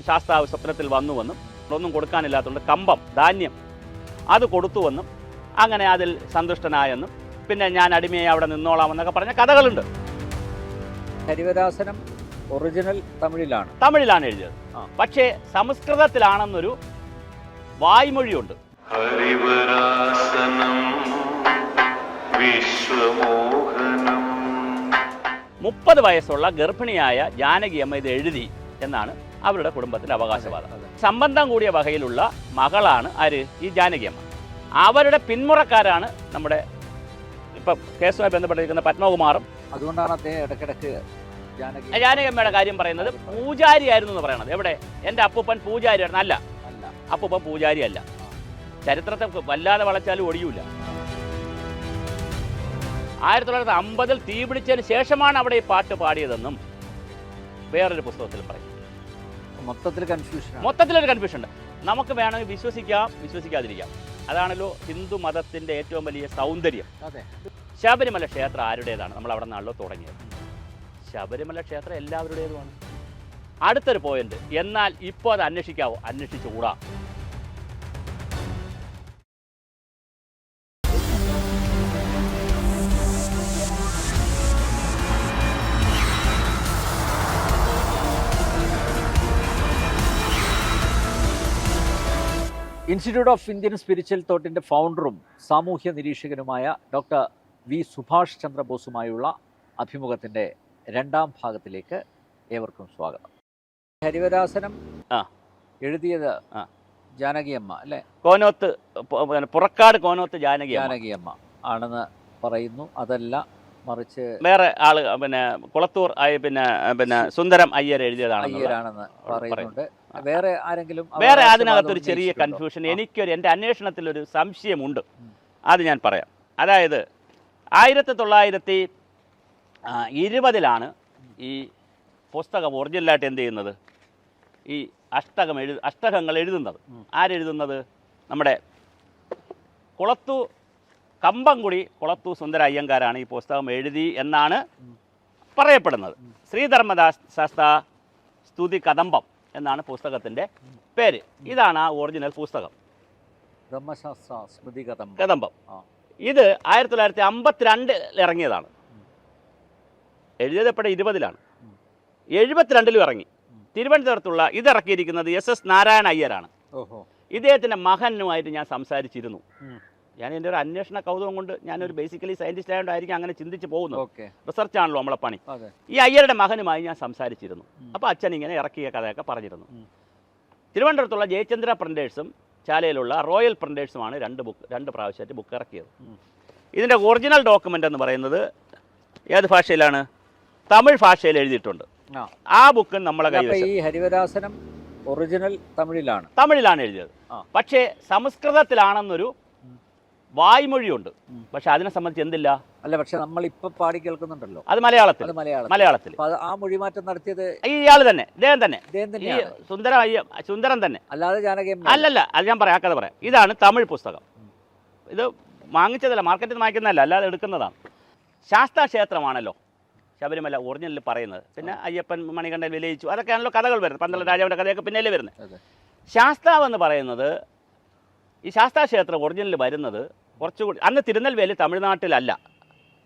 ശാസ്താവ് സ്വപ്നത്തിൽ വന്നുവെന്നും ഒന്നും കൊടുക്കാനില്ലാത്തതുകൊണ്ട് കമ്പം ധാന്യം അത് കൊടുത്തുവെന്നും അങ്ങനെ അതിൽ സന്തുഷ്ടനായെന്നും പിന്നെ ഞാൻ അടിമയെ അവിടെ നിന്നോളാമെന്നൊക്കെ പറഞ്ഞ കഥകളുണ്ട്. ഹരിവരാസനം ഒറിജിനൽ തമിഴിലാണ് എഴുതിയത്. പക്ഷേ സംസ്കൃതത്തിലാണെന്നൊരു വായ്മൊഴിയുണ്ട്. ഹരിവരാസനം 30 വയസ്സുള്ള ഗർഭിണിയായ ജാനകിയമ്മ ഇത് എഴുതി എന്നാണ് അവരുടെ കുടുംബത്തിന്റെ അവകാശവാദം. സംബന്ധം കൂടിയ വകയിലുള്ള മകളാണ് ആര്? ഈ ജാനകിയമ്മ. അവരുടെ പിന്മുറക്കാരാണ് നമ്മുടെ ഇപ്പം കേസുമായി ബന്ധപ്പെട്ടിരിക്കുന്ന പത്മകുമാറും. അതുകൊണ്ടാണ് അദ്ദേഹം ഇടയ്ക്കിടയ്ക്ക് ജാനകിയമ്മയുടെ കാര്യം പറയുന്നത് പൂജാരിയായിരുന്നു എന്ന് പറയണത്. എവിടെ? എൻ്റെ അപ്പൂപ്പൻ പൂജാരിയായിരുന്നു. അല്ല, അപ്പൂപ്പൻ പൂജാരി അല്ല. ചരിത്രത്തെ വല്ലാതെ വളച്ചാലും ഒടിയൂല. 1950 തീ പിടിച്ചതിന് ശേഷമാണ് അവിടെ ഈ പാട്ട് പാടിയതെന്നും വേറൊരു പുസ്തകത്തിൽ പറയും. മൊത്തത്തിലൊരു കൺഫ്യൂഷൻ ഉണ്ട്. നമുക്ക് വേണമെങ്കിൽ വിശ്വസിക്കാം, വിശ്വസിക്കാതിരിക്കാം. അതാണല്ലോ ഹിന്ദു മതത്തിൻ്റെ ഏറ്റവും വലിയ സൗന്ദര്യം. ശബരിമല ക്ഷേത്രം ആരുടേതാണ്? നമ്മൾ അവിടെ നിന്നാണല്ലോ തുടങ്ങിയത്. ശബരിമല ക്ഷേത്രം എല്ലാവരുടേതുമാണ്. അടുത്തൊരു പോയിന്റ്, എന്നാൽ ഇപ്പോൾ അത് അന്വേഷിക്കാവോ? അന്വേഷിച്ചുകൂടാ. ഇൻസ്റ്റിറ്റ്യൂട്ട് ഓഫ് ഇന്ത്യൻ സ്പിരിച്വൽ തോട്ടിൻ്റെ ഫൗണ്ടറും സാമൂഹ്യ നിരീക്ഷകനുമായ ഡോക്ടർ വി സുഭാഷ് ചന്ദ്രബോസുമായുള്ള അഭിമുഖത്തിൻ്റെ 2ാം ഭാഗത്തിലേക്ക് ഏവർക്കും സ്വാഗതം. ഹരിവരാസനം എഴുതിയത് ജാനകിയമ്മ അല്ലേ? കോനോത്ത്, പുറക്കാട് കോനോത്ത് ജാനകിയമ്മ ആണെന്ന് പറയുന്നു. അതല്ല, മറിച്ച് വേറെ ആള്, പിന്നെ കുളത്തൂർ പിന്നെ സുന്ദരം അയ്യർ അയ്യരാണെന്ന് പറയുന്നുണ്ട്. വേറെ ആരെങ്കിലും? വേറെ അതിനകത്തൊരു ചെറിയ കൺഫ്യൂഷൻ. എൻ്റെ അന്വേഷണത്തിലൊരു സംശയമുണ്ട്. അത് ഞാൻ പറയാം. അതായത് 1920 ഈ പുസ്തകം ഒറിജിനലായിട്ട് എന്ത് ചെയ്യുന്നത്? ഈ അഷ്ടകങ്ങൾ എഴുതുന്നത് ആരെഴുതുന്നത്? നമ്മുടെ കമ്പംകുടി കുളത്തൂർ സുന്ദര അയ്യങ്കാരാണ് ഈ പുസ്തകം എഴുതി എന്നാണ് പറയപ്പെടുന്നത്. ശ്രീധർമ്മദാസ് ശാസ്ത്ര സ്തുതി കദംബം എന്നാണ് പുസ്തകത്തിൻ്റെ പേര്. ഇതാണ് ആ ഒറിജിനൽ പുസ്തകം, ബ്രഹ്മശാസ്ത്ര സ്മൃതി കദംബം. ഇത് 1952 ഇറങ്ങിയതാണ്. എഴുതിയത് എപ്പോഴും 20 72 ഇറങ്ങി. തിരുവനന്തപുരത്തുള്ള ഇതിറക്കിയിരിക്കുന്നത് SS നാരായണ അയ്യരാണ്. ഇദ്ദേഹത്തിൻ്റെ മകനുമായിട്ട് ഞാൻ സംസാരിച്ചിരുന്നു. ഞാൻ എൻ്റെ ഒരു അന്വേഷണ കൗതുകം കൊണ്ട്, ഞാനൊരു ബേസിക്കലി സയൻറ്റിസ്റ്റ് ആയതുകൊണ്ടായിരിക്കും അങ്ങനെ ചിന്തിച്ച് പോകുന്നത്. റിസർച്ചാണല്ലോ നമ്മളെ പണി. ഈ അയ്യരുടെ മകനുമായി ഞാൻ സംസാരിച്ചിരുന്നു. അപ്പോൾ അച്ഛൻ ഇങ്ങനെ ഇറക്കിയ കഥയൊക്കെ പറഞ്ഞിരുന്നു. തിരുവനന്തപുരത്തുള്ള ജയചന്ദ്ര പ്രിൻറ്റേഴ്സും ചാലയിലുള്ള റോയൽ പ്രിൻറ്റേഴ്സുമാണ് 2 പ്രാവശ്യമായിട്ട് ബുക്ക് ഇറക്കിയത്. ഇതിൻ്റെ ഒറിജിനൽ ഡോക്യുമെൻ്റ് എന്ന് പറയുന്നത് ഏത് ഭാഷയിലാണ്? തമിഴ് ഭാഷയിൽ എഴുതിയിട്ടുണ്ട്. ആ ബുക്ക് നമ്മളെ കയ്യിൽ. ഈ ഹരിവരാസനം ഒറിജിനൽ തമിഴിലാണ് എഴുതിയത്. പക്ഷേ സംസ്കൃതത്തിലാണെന്നൊരു വായ്മൊഴിയുണ്ട്. പക്ഷെ അതിനെ സംബന്ധിച്ച് എന്തില്ല. അല്ല, പക്ഷെ നമ്മളിപ്പോൾ പാടി കേൾക്കുന്നുണ്ടല്ലോ, അത് മലയാളത്തിൽ. ആ മൊഴിമാറ്റം നടത്തിയത് ഇയാൾ തന്നെ, ഇദ്ദേഹം തന്നെ, സുന്ദരം തന്നെ, അല്ലാതെ ജാനകിയമ്മ അല്ലല്ല. അത് ഞാൻ പറയാം, കഥ പറയാം. ഇതാണ് തമിഴ് പുസ്തകം. ഇത് വാങ്ങിച്ചതല്ല, മാർക്കറ്റിൽ വാങ്ങിക്കുന്നതല്ല, അല്ലാതെ എടുക്കുന്നതാണ്. ശാസ്താക്ഷേത്രമാണല്ലോ ശബരിമല ഒറിജിനലിൽ പറയുന്നത്. പിന്നെ അയ്യപ്പൻ മണികണ്ഠൻ വിലയിച്ചു, അതൊക്കെയാണല്ലോ കഥകൾ വരുന്നത്. പന്തള രാജാവിൻ്റെ കഥയൊക്കെ പിന്നല്ലേ വരുന്നത്. ശാസ്താവെന്ന് പറയുന്നത്, ഈ ശാസ്താക്ഷേത്രം ഒറിജിനലിൽ വരുന്നത് കുറച്ചുകൂടി അന്ന് തിരുനെൽവേലി തമിഴ്നാട്ടിലല്ല,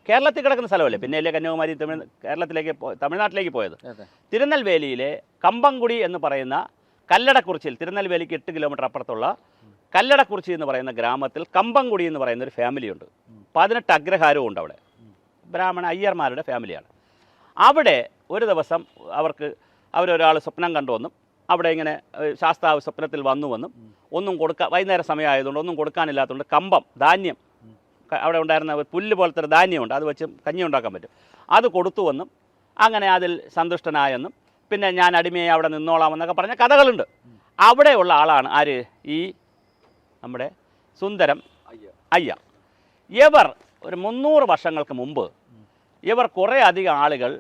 കേരളത്തിൽ കിടക്കുന്ന സ്ഥലമല്ലേ. പിന്നെയല്ലേ കന്യാകുമാരി തമിഴ്നാട്ടിലേക്ക് പോയത്. തിരുനെൽവേലിയിലെ കമ്പംകുടി എന്ന് പറയുന്ന കല്ലടക്കുറിച്ചിയിൽ, തിരുനെൽവേലിക്ക് 8 കിലോമീറ്റർ അപ്പുറത്തുള്ള കല്ലടക്കുറിച്ചി എന്ന് പറയുന്ന ഗ്രാമത്തിൽ കമ്പംകുടി എന്ന് പറയുന്ന ഒരു ഫാമിലിയുണ്ട്. 18 അഗ്രഹാരവും ഉണ്ട് അവിടെ. ബ്രാഹ്മണ അയ്യർമാരുടെ ഫാമിലിയാണ്. അവിടെ ഒരു ദിവസം അവരൊരാൾ സ്വപ്നം കണ്ടുവെന്നും അവിടെ ഇങ്ങനെ ശാസ്താവ് സ്വപ്നത്തിൽ വന്നുവെന്നും വൈകുന്നേര സമയമായതുകൊണ്ട് ഒന്നും കൊടുക്കാനില്ലാത്തതുകൊണ്ട് കമ്പം ധാന്യം, അവിടെ ഉണ്ടായിരുന്ന പുല്ല് പോലത്തെ ഒരു ധാന്യമുണ്ട്, അത് വെച്ച് കഞ്ഞി ഉണ്ടാക്കാൻ പറ്റും, അത് കൊടുത്തുവെന്നും അങ്ങനെ അതിൽ സന്തുഷ്ടനായെന്നും പിന്നെ ഞാൻ അടിമയെ അവിടെ നിന്നോളാമെന്നൊക്കെ പറഞ്ഞ കഥകളുണ്ട്. അവിടെയുള്ള ആളാണ് ആര്? ഈ നമ്മുടെ സുന്ദരം അയ്യ. ഇവർ ഒരു 300 വർഷങ്ങൾക്ക് മുമ്പ് കുറേ അധികം ആളുകൾ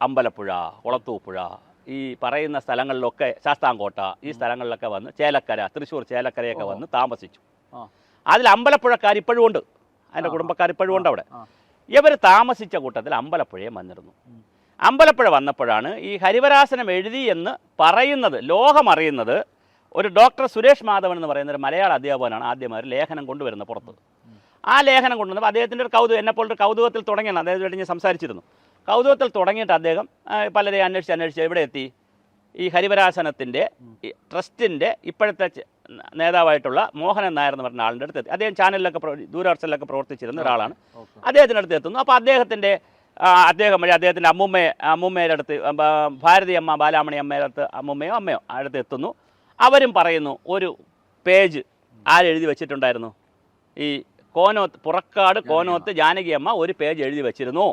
അമ്പലപ്പുഴ, കുളത്തൂപ്പുഴ, ഈ പറയുന്ന സ്ഥലങ്ങളിലൊക്കെ, ശാസ്താംകോട്ട, ഈ സ്ഥലങ്ങളിലൊക്കെ വന്ന്, ചേലക്കര, തൃശ്ശൂർ ചേലക്കരയൊക്കെ വന്ന് താമസിച്ചു. അതിൽ അമ്പലപ്പുഴക്കാർ ഇപ്പോഴും ഉണ്ട്, അതിൻ്റെ കുടുംബക്കാർ ഇപ്പോഴും ഉണ്ട് അവിടെ. ഇവർ താമസിച്ച കൂട്ടത്തിൽ അമ്പലപ്പുഴയും വന്നിരുന്നു. അമ്പലപ്പുഴ വന്നപ്പോഴാണ് ഈ ഹരിവരാസനം എഴുതി എന്ന് പറയുന്നത്, ലോകമറിയുന്നത് ഒരു ഡോക്ടർ സുരേഷ് മാധവൻ എന്ന് പറയുന്ന ഒരു മലയാള അധ്യാപകനാണ് ആദ്യമായി ഒരു ലേഖനം കൊണ്ടുവരുന്നത് പുറത്ത്. ആ ലേഖനം കൊണ്ടുവന്നപ്പോൾ അദ്ദേഹത്തിൻ്റെ ഒരു കൗതുകം, എന്നെപ്പോലൊരു കൗതുകത്തിൽ തുടങ്ങിയാണ്. അദ്ദേഹമായിട്ട് ഞാൻ സംസാരിച്ചിരുന്നു. കൗതുകത്തിൽ തുടങ്ങിയിട്ട് അദ്ദേഹം പലരെയും അന്വേഷിച്ച് എവിടെ എത്തി, ഈ ഹരിവരാസനത്തിൻ്റെ ട്രസ്റ്റിൻ്റെ ഇപ്പോഴത്തെ നേതാവായിട്ടുള്ള മോഹനൻ നായർ എന്ന് പറഞ്ഞ ആളിൻ്റെ അടുത്ത് എത്തി. അദ്ദേഹം ചാനലിലൊക്കെ ദൂരദർശനിലൊക്കെ പ്രവർത്തിച്ചിരുന്ന ഒരാളാണ്. അദ്ദേഹത്തിൻ്റെ അടുത്ത് എത്തുന്നു. അപ്പോൾ അദ്ദേഹം വഴി അദ്ദേഹത്തിൻ്റെ അമ്മുമ്മയുടെ അടുത്ത്, ഭാരതി അമ്മ ബാലാമണി അമ്മയുടെ അടുത്ത് അമ്മയോ അടുത്ത് എത്തുന്നു. അവരും പറയുന്നു ഒരു പേജ് ആരെഴുതി വെച്ചിട്ടുണ്ടായിരുന്നു, ഈ പുറക്കാട് കോനോത്ത് ജാനകി അമ്മ ഒരു പേജ് എഴുതി വെച്ചിരുന്നു,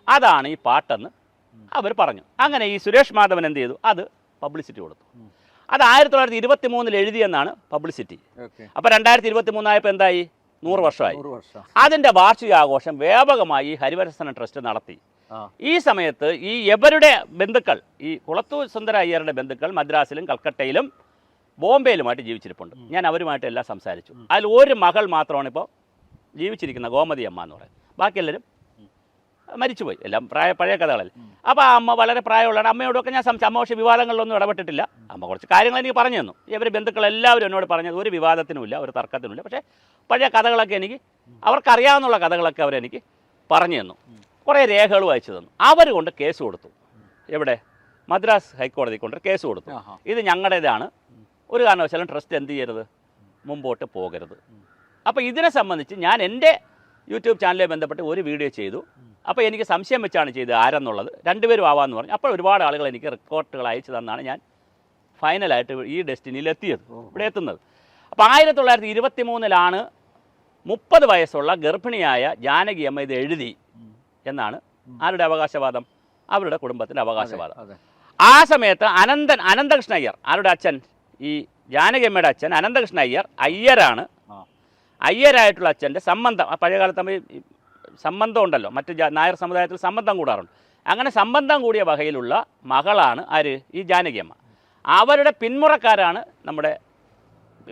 അതാണ് ഈ പാട്ടെന്ന് അവർ പറഞ്ഞു. അങ്ങനെ ഈ സുരേഷ് മാധവൻ എന്ത് ചെയ്തു, അത് പബ്ലിസിറ്റി കൊടുത്തു. അത് 1923 എഴുതിയെന്നാണ് പബ്ലിസിറ്റി. അപ്പോൾ 2023 ആയപ്പോൾ എന്തായി, 100 വർഷമായി. അതിൻ്റെ വാർഷികാഘോഷം വ്യാപകമായി ഹരിവരാസന ട്രസ്റ്റ് നടത്തി. ഈ സമയത്ത് ഈ ഇവരുടെ ബന്ധുക്കൾ, ഈ കുളത്തൂർ സുന്ദര അയ്യരുടെ ബന്ധുക്കൾ മദ്രാസിലും കൽക്കട്ടയിലും ബോംബെയിലുമായിട്ട് ജീവിച്ചിരിപ്പുണ്ട്. ഞാൻ അവരുമായിട്ട് എല്ലാം സംസാരിച്ചു. അതിൽ ഒരു മകൾ മാത്രമാണ് ഇപ്പോൾ ജീവിച്ചിരിക്കുന്ന, ഗോമതി അമ്മ എന്ന് പറയുന്നത്. ബാക്കിയെല്ലാവരും മരിച്ചുപോയി, എല്ലാം പഴയ കഥകളല്ലേ. അപ്പോൾ ആ അമ്മ വളരെ പ്രായമുള്ളതാണ്. അമ്മയോടൊക്കെ ഞാൻ അമ്മ പക്ഷേ വിവാദങ്ങളിലൊന്നും ഇടപെട്ടിട്ടില്ല. അമ്മ കുറച്ച് കാര്യങ്ങൾ എനിക്ക് പറഞ്ഞു തന്നു. ഇവർ ബന്ധുക്കളെല്ലാവരും എന്നോട് പറഞ്ഞത് ഒരു വിവാദത്തിനുമില്ല, ഒരു തർക്കത്തിനുമില്ല. പക്ഷേ പഴയ കഥകളൊക്കെ അവർക്കറിയാവുന്ന കഥകളൊക്കെ അവരെനിക്ക് പറഞ്ഞു തന്നു. കുറേ രേഖകൾ വായിച്ചു തന്നു. അവർ കൊണ്ട് കേസ് കൊടുത്തു. എവിടെ? മദ്രാസ് ഹൈക്കോടതി കൊണ്ട് കേസ് കൊടുത്തു. ഇത് ഞങ്ങളുടേതാണ്, ഒരു കാരണവശാലും ട്രസ്റ്റ് എന്ത് ചെയ്യരുത്, മുമ്പോട്ട് പോകരുത്. അപ്പോൾ ഇതിനെ സംബന്ധിച്ച് ഞാൻ എൻ്റെ യൂട്യൂബ് ചാനലിൽ ബന്ധപ്പെട്ട് ഒരു വീഡിയോ ചെയ്തു. അപ്പോൾ എനിക്ക് സംശയം വെച്ചാണ് ചെയ്തത് ആരെന്നുള്ളത്, രണ്ടുപേരും ആവാമെന്ന് പറഞ്ഞു. അപ്പോൾ ഒരുപാട് ആളുകൾ എനിക്ക് റിപ്പോർട്ടുകൾ അയച്ചു തന്നാണ് ഞാൻ ഫൈനലായിട്ട് ഈ ഡെസ്റ്റിനിയിൽ എത്തിയത്, ഇവിടെ എത്തുന്നത്. അപ്പോൾ 1923 30 വയസ്സുള്ള ഗർഭിണിയായ ജാനകി അമ്മ ഇത് എഴുതി എന്നാണ് ആരുടെ അവകാശവാദം? അവരുടെ കുടുംബത്തിൻ്റെ അവകാശവാദം. ആ സമയത്ത് അനന്തകൃഷ്ണ അയ്യർ, ആരുടെ അച്ഛൻ? ഈ ജാനകി അമ്മയുടെ അച്ഛൻ അനന്തകൃഷ്ണ അയ്യർ അയ്യരാണ്. അയ്യരായിട്ടുള്ള അച്ഛൻ്റെ സംബന്ധം, പഴയകാലത്ത് നമ്മൾ സംബന്ധം ഉണ്ടല്ലോ, മറ്റ് നായർ സമുദായത്തിൽ സംബന്ധം കൂടാറുണ്ട്. അങ്ങനെ സംബന്ധം കൂടിയ വകയിലുള്ള മകളാണ് ആര്? ഈ ജാനകി അമ്മ. അവരുടെ പിന്മുറക്കാരാണ് നമ്മുടെ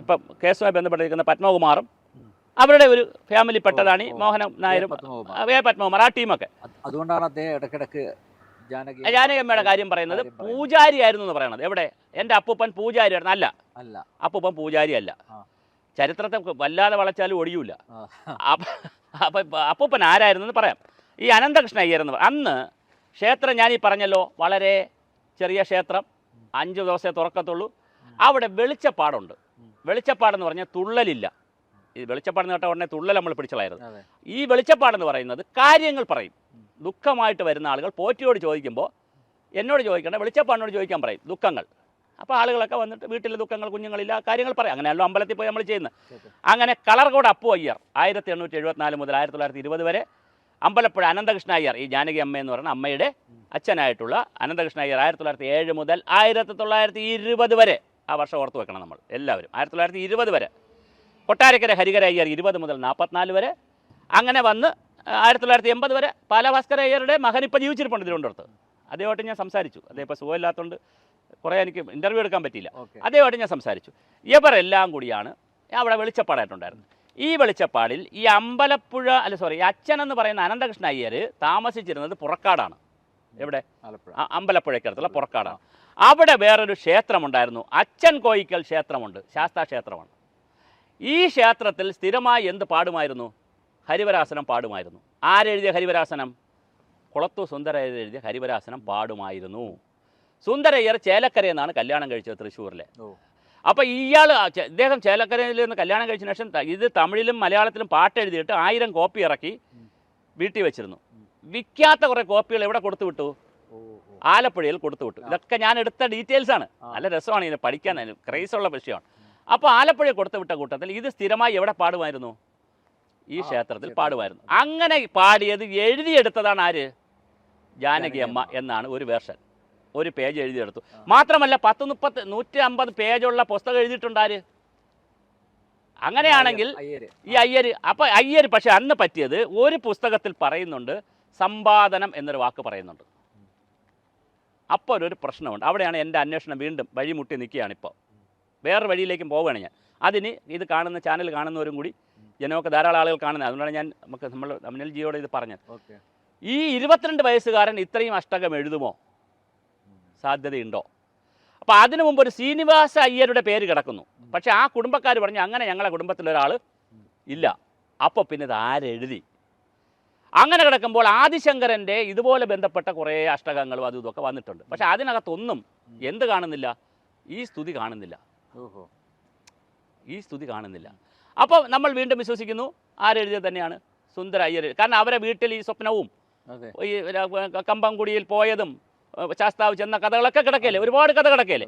ഇപ്പം കേസുമായി ബന്ധപ്പെട്ടിരിക്കുന്ന പത്മകുമാറും അവരുടെ ഒരു ഫാമിലി പെട്ടതാണ് ഈ മോഹനൻ നായരും പത്മകുമാർ, ആ ടീമൊക്കെ. അതുകൊണ്ടാണ് അദ്ദേഹം ഇടയ്ക്കിടയ്ക്ക് ജാനകി അമ്മയുടെ കാര്യം പറയുന്നത്. പൂജാരിയായിരുന്നു എന്ന് പറയണത്. എവിടെ? എൻ്റെ അപ്പൂപ്പൻ പൂജാരിയായിരുന്നു. അല്ല, അപ്പൂപ്പൻ പൂജാരി അല്ല. ചരിത്രത്തെ വല്ലാതെ വളച്ചാലും ഒടിയൂല. അപ്പം അപ്പൂപ്പൻ ആരായിരുന്നു എന്ന് പറയാം. ഈ അനന്തകൃഷ്ണ അയ്യർ എന്ന് അന്ന് ക്ഷേത്രം ഞാൻ ഈ പറഞ്ഞല്ലോ, വളരെ ചെറിയ ക്ഷേത്രം, 5 ദിവസമേ തുറക്കത്തുള്ളൂ. അവിടെ വെളിച്ചപ്പാടുണ്ട്. വെളിച്ചപ്പാടെന്ന് പറഞ്ഞാൽ തുള്ളലില്ല. ഈ വെളിച്ചപ്പാടെന്ന് കേട്ട ഉടനെ തുള്ളൽ നമ്മൾ പിടിച്ചളായിരുന്നു. ഈ വെളിച്ചപ്പാടെന്ന് പറയുന്നത് കാര്യങ്ങൾ പറയും. ദുഃഖമായിട്ട് വരുന്ന ആളുകൾ പോറ്റിയോട് ചോദിക്കുമ്പോൾ എന്നോട് ചോദിക്കേണ്ട, വെളിച്ചപ്പാടിനോട് ചോദിക്കാൻ പറയും ദുഃഖങ്ങൾ. അപ്പോൾ ആളുകളൊക്കെ വന്നിട്ട് വീട്ടിലെ ദുഃഖങ്ങൾ, കുഞ്ഞുങ്ങളില്ല, കാര്യങ്ങൾ പറയാം. അങ്ങനെയല്ലോ അമ്പലത്തിൽ പോയി നമ്മൾ ചെയ്യുന്നത്. അങ്ങനെ കളർകോട് അപ്പു അയ്യർ 1874 മുതൽ 1920 വരെ അമ്പലപ്പുഴ അനന്തകൃഷ്ണ അയ്യർ, ഈ ജാനകി അമ്മ എന്ന് പറയുന്ന അമ്മയുടെ അച്ഛനായിട്ടുള്ള അനന്തകൃഷ്ണ അയ്യർ 1907 മുതൽ 1920 വരെ, ആ വർഷം ഓർത്ത് വെക്കണം നമ്മൾ എല്ലാവരും, 1920 വരെ. കൊട്ടാരക്കര ഹരികര അയ്യർ 20 മുതൽ 44 വരെ. അങ്ങനെ വന്ന് 1980 വരെ പാലഭാസ്കര അയ്യരുടെ മകൻ ഇപ്പോൾ ജീവിച്ചിരിപ്പുണ്ട് തിരുവനന്തപുരത്ത്. അദ്ദേഹമായിട്ട് ഞാൻ സംസാരിച്ചു. അദ്ദേഹം ഇപ്പോൾ സുഖമില്ലാത്തതുകൊണ്ട് കുറേ എനിക്ക് ഇൻ്റർവ്യൂ എടുക്കാൻ പറ്റിയില്ല. അദ്ദേഹമായിട്ട് ഞാൻ സംസാരിച്ചു. ഇവരെല്ലാം കൂടിയാണ് അവിടെ വെളിച്ചപ്പാടായിട്ടുണ്ടായിരുന്നത്. ഈ വെളിച്ചപ്പാടിൽ ഈ ഈ അച്ഛൻ എന്ന് പറയുന്ന അനന്തകൃഷ്ണ അയ്യർ താമസിച്ചിരുന്നത് പുറക്കാടാണ്. എവിടെ? അമ്പലപ്പുഴയ്ക്കടുത്തുള്ള പുറക്കാടാണ്. അവിടെ വേറൊരു ക്ഷേത്രമുണ്ടായിരുന്നു, അച്ഛൻ കോയിക്കൽ ക്ഷേത്രമുണ്ട്, ശാസ്താ ക്ഷേത്രമാണ്. ഈ ക്ഷേത്രത്തിൽ സ്ഥിരമായി എന്ത് പാടുമായിരുന്നു? ഹരിവരാസനം പാടുമായിരുന്നു. ആരെഴുതിയ ഹരിവരാസനം? കുളത്തൂർ സുന്ദരയ്യർ എഴുതിയ ഹരിവരാസനം പാടുമായിരുന്നു. സുന്ദരയ്യർ ചേലക്കരയിൽ നിന്നാണ് കല്യാണം കഴിച്ചത്, തൃശ്ശൂരിലെ. അപ്പോൾ ഇദ്ദേഹം ചേലക്കരയിൽ നിന്ന് കല്യാണം കഴിച്ച ശേഷം ഇത് തമിഴിലും മലയാളത്തിലും പാട്ട് എഴുതിയിട്ട് 1000 കോപ്പി ഇറക്കി വീട്ടിൽ വെച്ചിരുന്നു. വിൽക്കാത്ത കുറേ കോപ്പികൾ എവിടെ കൊടുത്തു വിട്ടു? ആലപ്പുഴയിൽ കൊടുത്തു വിട്ടു. ഇതൊക്കെ ഞാൻ എടുത്ത ഡീറ്റെയിൽസാണ്. നല്ല രസമാണ് ഇതിനെ പഠിക്കാൻ, ക്രൈസുള്ള വിഷയമാണ്. അപ്പോൾ ആലപ്പുഴയിൽ കൊടുത്തു വിട്ട കൂട്ടത്തിൽ ഇത് സ്ഥിരമായി എവിടെ പാടുമായിരുന്നു? ഈ ക്ഷേത്രത്തിൽ പാടുമായിരുന്നു. അങ്ങനെ പാടിയത് എഴുതിയെടുത്തതാണ് ആര്? ജാനകി അമ്മ എന്നാണ് ഒരു വേർഷൻ. ഒരു പേജ് എഴുതിയെടുത്തു. മാത്രമല്ല 150 പേജുള്ള പുസ്തകം എഴുതിയിട്ടുണ്ട് ആര്? അങ്ങനെയാണെങ്കിൽ ഈ അയ്യർ. അപ്പോൾ അയ്യർ പക്ഷെ അന്ന് പറ്റിയത് ഒരു പുസ്തകത്തിൽ പറയുന്നുണ്ട്, സമ്പാദനം എന്നൊരു വാക്ക് പറയുന്നുണ്ട്. അപ്പോൾ ഒരു പ്രശ്നമുണ്ട്. അവിടെയാണ് എൻ്റെ അന്വേഷണം വീണ്ടും വഴിമുട്ടി നിൽക്കുകയാണ്. ഇപ്പോൾ വേറൊരു വഴിയിലേക്കും പോവുകയാണ് ഞാൻ. അതിന് ഇത് കാണുന്ന ചാനൽ കാണുന്നവരും കൂടി, ജനമൊക്കെ ധാരാളം ആളുകൾ കാണുന്നത്. അതുകൊണ്ടാണ് നമ്മൾ അമൽ ജിയോട് ഇത് പറഞ്ഞത്. ഈ 22 വയസ്സുകാരൻ ഇത്രയും അഷ്ടകം എഴുതുമോ? സാധ്യതയുണ്ടോ? അപ്പോൾ അതിനു മുമ്പ് ഒരു ശ്രീനിവാസ അയ്യരുടെ പേര് കിടക്കുന്നു. പക്ഷേ ആ കുടുംബക്കാർ പറഞ്ഞു അങ്ങനെ ഞങ്ങളെ കുടുംബത്തിലൊരാൾ ഇല്ല. അപ്പോൾ പിന്നെ ഇത് ആരെഴുതി? അങ്ങനെ കിടക്കുമ്പോൾ ആദിശങ്കരൻ്റെ ഇതുപോലെ ബന്ധപ്പെട്ട കുറേ അഷ്ടകങ്ങളും അതും ഇതൊക്കെ വന്നിട്ടുണ്ട്. പക്ഷേ അതിനകത്തൊന്നും എന്ത് കാണുന്നില്ല? ഈ സ്തുതി കാണുന്നില്ല. ഈ സ്തുതി കാണുന്നില്ല. അപ്പോൾ നമ്മൾ വീണ്ടും വിശ്വസിക്കുന്നു ആരെഴുതിയത് തന്നെയാണ് സുന്ദര അയ്യർ. കാരണം അവരെ വീട്ടിൽ ഈ സ്വപ്നവും ഈ കമ്പംകുടിയിൽ പോയതും ശാസ്താവ് ചെന്ന കഥകളൊക്കെ കിടക്കല്ലേ, ഒരുപാട് കഥ കിടക്കല്ലേ.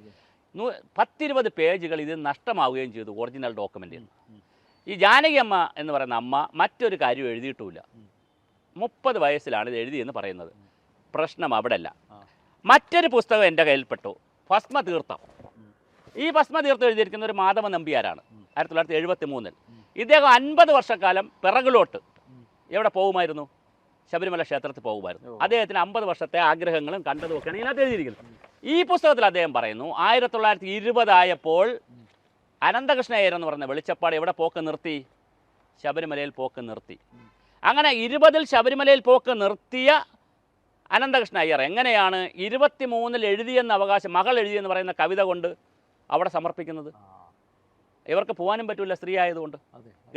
10-20 പേജുകൾ ഇത് നഷ്ടമാവുകയും ചെയ്തു ഒറിജിനൽ ഡോക്യുമെൻ്റിൽ നിന്ന്. ഈ ജാനകി അമ്മ എന്ന് പറയുന്ന അമ്മ മറ്റൊരു കാര്യം എഴുതിയിട്ടുമില്ല. 30 വയസ്സിലാണ് ഇത് എഴുതിയെന്ന് പറയുന്നത്. പ്രശ്നം അവിടെ അല്ല. മറ്റൊരു പുസ്തകം എൻ്റെ കയ്യിൽപ്പെട്ടു, ഭസ്മതീർത്ഥം. ഈ ഭസ്മതീർത്ഥം എഴുതിയിരിക്കുന്ന ഒരു മാധവ നമ്പ്യാരാണ്. 1973 ഇദ്ദേഹം 50 വർഷക്കാലം പിറകിലോട്ട് എവിടെ പോകുമായിരുന്നു? ശബരിമല ക്ഷേത്രത്തിൽ പോകുമായിരുന്നു. അദ്ദേഹത്തിന് 50 വർഷത്തെ ആഗ്രഹങ്ങളും കണ്ടതും ഒക്കെയാണ് ഇതിനകത്ത് എഴുതിയിരിക്കുന്നത്. ഈ പുസ്തകത്തിൽ അദ്ദേഹം പറയുന്നു 1920 ആയപ്പോൾ അനന്തകൃഷ്ണ അയ്യർ എന്ന് പറയുന്ന വെളിച്ചപ്പാട് എവിടെ പോക്ക് നിർത്തി? ശബരിമലയിൽ പോക്ക് നിർത്തി. അങ്ങനെ 20 ശബരിമലയിൽ പോക്ക് നിർത്തിയ അനന്തകൃഷ്ണ അയ്യർ എങ്ങനെയാണ് 23 എഴുതിയെന്ന അവകാശം, മകൾ എഴുതിയെന്ന് പറയുന്ന കവിത കൊണ്ട് അവിടെ സമർപ്പിക്കുന്നത്? ഇവർക്ക് പോകാനും പറ്റില്ല, സ്ത്രീ ആയതുകൊണ്ട്.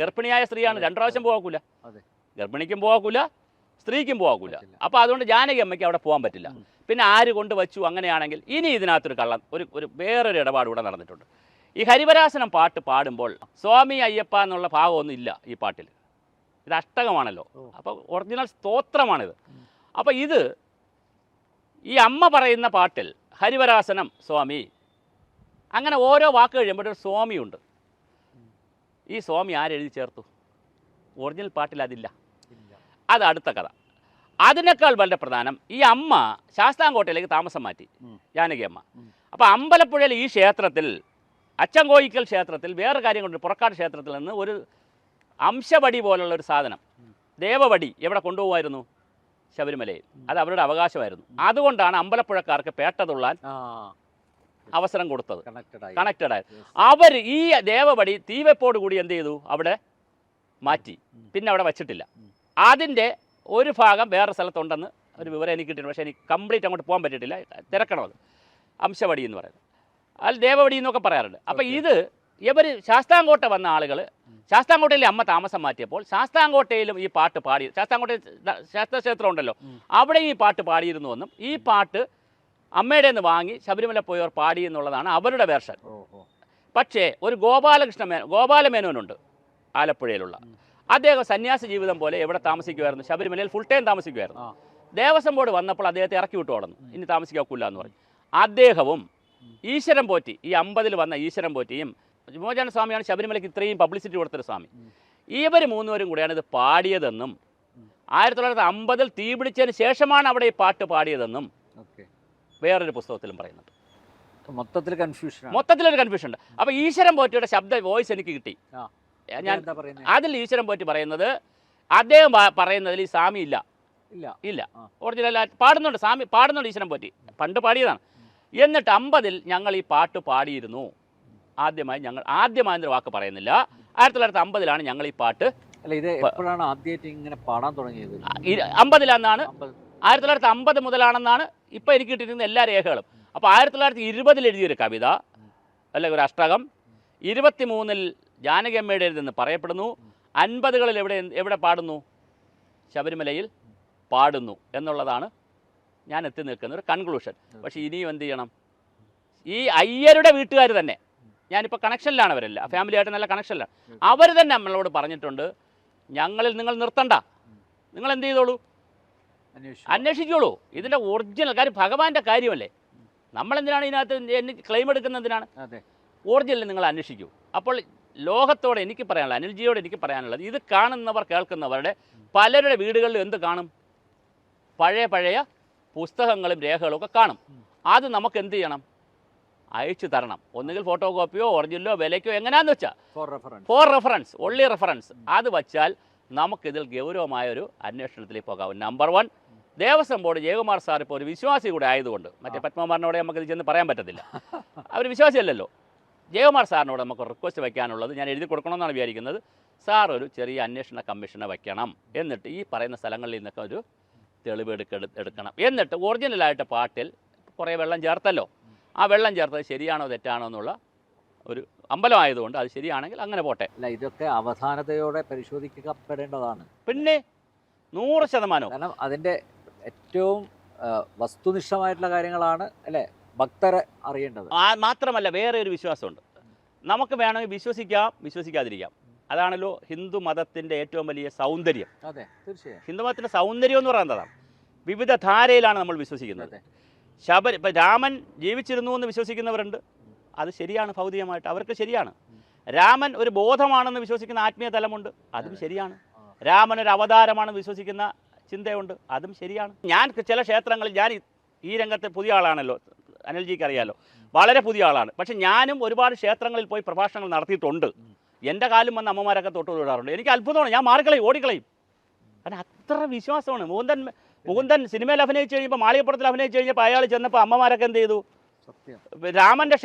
ഗർഭിണിയായ സ്ത്രീയാണ്, 2 പ്രാവശ്യം പോകാക്കൂല. ഗർഭിണിക്കും പോകാക്കൂല, സ്ത്രീക്കും പോകാക്കൂല. അപ്പോൾ അതുകൊണ്ട് ജാനകി അമ്മയ്ക്ക് അവിടെ പോകാൻ പറ്റില്ല. പിന്നെ ആര് കൊണ്ട് വച്ചു? അങ്ങനെയാണെങ്കിൽ ഇനി ഇതിനകത്തൊരു കള്ളം, ഒരു വേറൊരു ഇടപാട് ഇവിടെ നടന്നിട്ടുണ്ട്. ഈ ഹരിവരാസനം പാട്ട് പാടുമ്പോൾ സ്വാമി അയ്യപ്പ എന്നുള്ള ഭാഗമൊന്നും ഇല്ല ഈ പാട്ടിൽ. ഇത് അഷ്ടകമാണല്ലോ, അപ്പോൾ ഒറിജിനൽ സ്തോത്രമാണിത്. അപ്പോൾ ഇത് ഈ അമ്മ പറയുന്ന പാട്ടിൽ ഹരിവരാസനം സ്വാമി, അങ്ങനെ ഓരോ വാക്ക് കഴിയുമ്പോൾ ഒരു സ്വാമിയുണ്ട്. ഈ സ്വാമി ആരെഴുതി ചേർത്തു? ഒറിജിനൽ പാട്ടിൽ അതില്ല. അത് അടുത്ത കഥ. അതിനേക്കാൾ വളരെ പ്രധാനം, ഈ അമ്മ ശാസ്താംകോട്ടയിലേക്ക് താമസം മാറ്റി, ജാനകി അമ്മ. അപ്പോൾ അമ്പലപ്പുഴയിൽ ഈ ക്ഷേത്രത്തിൽ, അച്ചൻകോയിക്കൽ ക്ഷേത്രത്തിൽ വേറെ കാര്യം കൊണ്ട് പുറക്കാട് ക്ഷേത്രത്തിൽ നിന്ന് ഒരു അംശവടി പോലുള്ള ഒരു സാധനം, ദേവവടി എവിടെ കൊണ്ടുപോകുമായിരുന്നു? ശബരിമലയിൽ. അത് അവരുടെ അവകാശമായിരുന്നു. അതുകൊണ്ടാണ് അമ്പലപ്പുഴക്കാർക്ക് പേട്ട തുള്ളാൻ അവസരം കൊടുത്തത്, കണക്റ്റഡായി. അവർ ഈ ദേവവടി തീവെപ്പോട് കൂടി എന്ത് ചെയ്തു? അവിടെ മാറ്റി, പിന്നെ അവിടെ വച്ചിട്ടില്ല. അതിൻ്റെ ഒരു ഭാഗം വേറെ സ്ഥലത്തുണ്ടെന്ന് ഒരു വിവരം എനിക്ക് കിട്ടിയിട്ടുണ്ട്. പക്ഷേ എനിക്ക് കംപ്ലീറ്റ് അങ്ങോട്ട് പോകാൻ പറ്റിയിട്ടില്ല, തിരക്കണം. അത് അംശവടി എന്ന് പറയുന്നത്, അതിൽ ദേവവടി എന്നൊക്കെ പറയാറുണ്ട്. അപ്പോൾ ഇത് ഇവർ ശാസ്താംകോട്ട വന്ന ആളുകൾ, ശാസ്താംകോട്ടയിൽ അമ്മ താമസം മാറ്റിയപ്പോൾ ശാസ്താംകോട്ടയിലും ഈ പാട്ട് പാടി, ശാസ്താംകോട്ടയിൽ ശാസ്താക്ഷേത്രം ഉണ്ടല്ലോ, അവിടെയും ഈ പാട്ട് പാടിയിരുന്നുവെന്നും ഈ പാട്ട് അമ്മയുടെ നിന്ന് വാങ്ങി ശബരിമല പോയവർ പാടി എന്നുള്ളതാണ് അവരുടെ വേർഷൻ. പക്ഷേ ഒരു ഗോപാലമേനോനുണ്ട് ആലപ്പുഴയിലുള്ള. അദ്ദേഹം സന്യാസ ജീവിതം പോലെ എവിടെ താമസിക്കുമായിരുന്നു? ശബരിമലയിൽ ഫുൾ ടൈം താമസിക്കുമായിരുന്നു. ദേവസ്വം ബോർഡ് വന്നപ്പോൾ അദ്ദേഹത്തെ ഇറക്കി വിട്ടു ഓടുന്നു, ഇനി താമസിക്കാക്കില്ല എന്ന് പറഞ്ഞു. അദ്ദേഹവും ഈശ്വരൻ പോറ്റി, ഈ 50 വന്ന ഈശ്വരൻ പോറ്റിയും, വിമോചന സ്വാമിയാണ് ശബരിമലയ്ക്ക് ഇത്രയും പബ്ലിസിറ്റി കൊടുത്തൊരു സ്വാമി, ഇവർ 3 പേരും കൂടെയാണ് ഇത് പാടിയതെന്നും 1950 തീ പിടിച്ചതിന് ശേഷമാണ് അവിടെ ഈ പാട്ട് പാടിയതെന്നും വേറൊരു പുസ്തകത്തിലും പറയുന്നുണ്ട്. മൊത്തത്തിലൊരു കൺഫ്യൂഷൻ ഉണ്ട്. അപ്പോൾ ഈശ്വരൻ പോറ്റിയുടെ ശബ്ദ വോയിസ് എനിക്ക് കിട്ടി. ഞാൻ അതിൽ ഈശ്വരൻ പോറ്റി പറയുന്നത്, അദ്ദേഹം പറയുന്നതിൽ ഈ സ്വാമി ഇല്ല, ഒറിജിനൽ പാടുന്നുണ്ട്, സ്വാമി പാടുന്നുണ്ട്, ഈശ്വരൻ പോറ്റി പണ്ട് പാടിയതാണ്. എന്നിട്ട് 50 ഞങ്ങൾ ഈ പാട്ട് പാടിയിരുന്നു. ആദ്യമായി വാക്ക് പറയുന്നില്ല, 1950 ഞങ്ങൾ ഈ പാട്ട്. ഇത് എപ്പോഴാണ് ആദ്യമായിട്ട് ഇങ്ങനെ പാടാൻ തുടങ്ങിയത്? 50 1950 മുതലാണെന്നാണ് ഇപ്പോൾ എനിക്ക് കിട്ടിയിരുന്ന എല്ലാ രേഖകളും. അപ്പോൾ 1920 എഴുതിയൊരു കവിത അല്ലെങ്കിൽ ഒരു അഷ്ടകം 23 ജാനകി അമ്മയുടെ എഴുതെന്ന് പറയപ്പെടുന്നു. 50 എവിടെ പാടുന്നു? ശബരിമലയിൽ പാടുന്നു എന്നുള്ളതാണ് ഞാൻ എത്തി നിൽക്കുന്ന ഒരു കൺക്ലൂഷൻ. പക്ഷേ ഇനിയും എന്ത് ചെയ്യണം? ഈ അയ്യരുടെ വീട്ടുകാർ തന്നെ, ഞാനിപ്പോൾ കണക്ഷനിലാണ്, അവരല്ല ഫാമിലിയായിട്ട് നല്ല കണക്ഷനിലാണ്, അവർ തന്നെ നമ്മളോട് പറഞ്ഞിട്ടുണ്ട്, ഞങ്ങളിൽ നിങ്ങൾ നിർത്തണ്ട, നിങ്ങൾ എന്ത് ചെയ്തോളൂ, അന്വേഷിച്ചോളൂ. ഇതിൻ്റെ ഒറിജിനൽ കാര്യം ഭഗവാന്റെ കാര്യമല്ലേ, നമ്മളെന്തിനാണ് ഇതിനകത്ത് ക്ലെയിം എടുക്കുന്നതിനാണ്? ഒറിജിനൽ നിങ്ങൾ അന്വേഷിക്കൂ. അപ്പോൾ ലോകത്തോടെ എനിക്ക് പറയാനുള്ളത്, അനിൽജിയോട് എനിക്ക് പറയാനുള്ളത്, ഇത് കാണുന്നവർ കേൾക്കുന്നവരുടെ പലരുടെ വീടുകളിലും എന്ത് കാണും? പഴയ പുസ്തകങ്ങളും രേഖകളും ഒക്കെ കാണും. അത് നമുക്ക് എന്ത് ചെയ്യണം? അയച്ചു തരണം. ഒന്നുകിൽ ഫോട്ടോ കോപ്പിയോ ഒറിജിനലോ വിലയ്ക്കോ എങ്ങനെയാന്ന് വെച്ചാൽ ഫോർ റെഫറൻസ്, ഓൺലി റെഫറൻസ്. അത് വച്ചാൽ നമുക്കിതിൽ ഗൗരവമായൊരു അന്വേഷണത്തിലേക്ക് പോകാവും. Number 1, Devaswom board Jayakumar sir ഇപ്പോൾ ഒരു വിശ്വാസി കൂടെ ആയതുകൊണ്ട്, മറ്റേ പത്മകുമാറിനോടെ നമുക്കിത് ചെന്ന് പറയാൻ പറ്റത്തില്ല, അവർ വിശ്വാസിയല്ലല്ലോ. ജയകുമാർ സാറിനോട് നമുക്ക് റിക്വസ്റ്റ് വയ്ക്കാനുള്ളത്, ഞാൻ എഴുതി കൊടുക്കണമെന്നാണ് വിചാരിക്കുന്നത്, സാർ ഒരു ചെറിയ അന്വേഷണ കമ്മീഷനെ വയ്ക്കണം. എന്നിട്ട് ഈ പറയുന്ന സ്ഥലങ്ങളിൽ നിന്നൊക്കെ ഒരു എടുക്കണം. എന്നിട്ട് ഒറിജിനലായിട്ട് പാട്ടിൽ കുറേ വെള്ളം ചേർത്തല്ലോ, ആ വെള്ളം ചേർത്തത് ശരിയാണോ തെറ്റാണോ എന്നുള്ള ഒരു അമ്പലമായതുകൊണ്ട് അത് ശരിയാണെങ്കിൽ അങ്ങനെ പോട്ടെ. അല്ല, ഇതൊക്കെ അവധാനതയോടെ പരിശോധിക്കപ്പെടേണ്ടതാണ്. പിന്നെ 100%. കാരണം അതിൻ്റെ ഏറ്റവും വസ്തുനിഷ്ഠമായിട്ടുള്ള കാര്യങ്ങളാണ് അല്ലേ ഭക്തരെ അറിയേണ്ടത്. മാത്രമല്ല വേറെ ഒരു വിശ്വാസമുണ്ട്. നമുക്ക് വേണമെങ്കിൽ വിശ്വസിക്കാം, വിശ്വസിക്കാതിരിക്കാം. അതാണല്ലോ ഹിന്ദു മതത്തിൻ്റെ ഏറ്റവും വലിയ സൗന്ദര്യം. അതെ, തീർച്ചയായും. ഹിന്ദു മതത്തിൻ്റെ സൗന്ദര്യം എന്ന് പറയുന്നതാണ് വിവിധ ധാരയിലാണ് നമ്മൾ വിശ്വസിക്കുന്നത്. ഇപ്പം രാമൻ ജീവിച്ചിരുന്നു എന്ന് വിശ്വസിക്കുന്നവരുണ്ട്, അത് ശരിയാണ്, ഭൗതികമായിട്ട് അവർക്ക് ശരിയാണ്. രാമൻ ഒരു ബോധമാണെന്ന് വിശ്വസിക്കുന്ന ആത്മീയ തലമുണ്ട്, അതും ശരിയാണ്. രാമൻ ഒരു അവതാരമാണെന്ന് വിശ്വസിക്കുന്ന ചിന്തയുണ്ട്, അതും ശരിയാണ്. ഞാൻ ചില ക്ഷേത്രങ്ങളിൽ, ഞാൻ ഈ രംഗത്ത് പുതിയ ആളാണല്ലോ, അനിൽജിക്ക് അറിയാലോ, വളരെ പുതിയ ആളാണ്. പക്ഷെ ഞാനും ഒരുപാട് ക്ഷേത്രങ്ങളിൽ പോയി പ്രഭാഷണങ്ങൾ നടത്തിയിട്ടുണ്ട്. എൻ്റെ കാലം വന്ന് അമ്മമാരൊക്കെ തൊട്ട് വിടാറുണ്ട്. എനിക്ക് അത്ഭുതമാണ്, ഞാൻ മാറിക്കളയും, ഓടിക്കളയും. കാരണം അത്ര വിശ്വാസമാണ്. മുകുന്ദൻ സിനിമയിൽ അഭിനയിച്ച് കഴിഞ്ഞപ്പോൾ, മാളികപ്പുറത്തിൽ അഭിനയിച്ച് കഴിഞ്ഞപ്പോൾ അയാൾ ചെന്നപ്പോൾ അമ്മമാരൊക്കെ എന്ത് ചെയ്തു? രാമൻ്റെ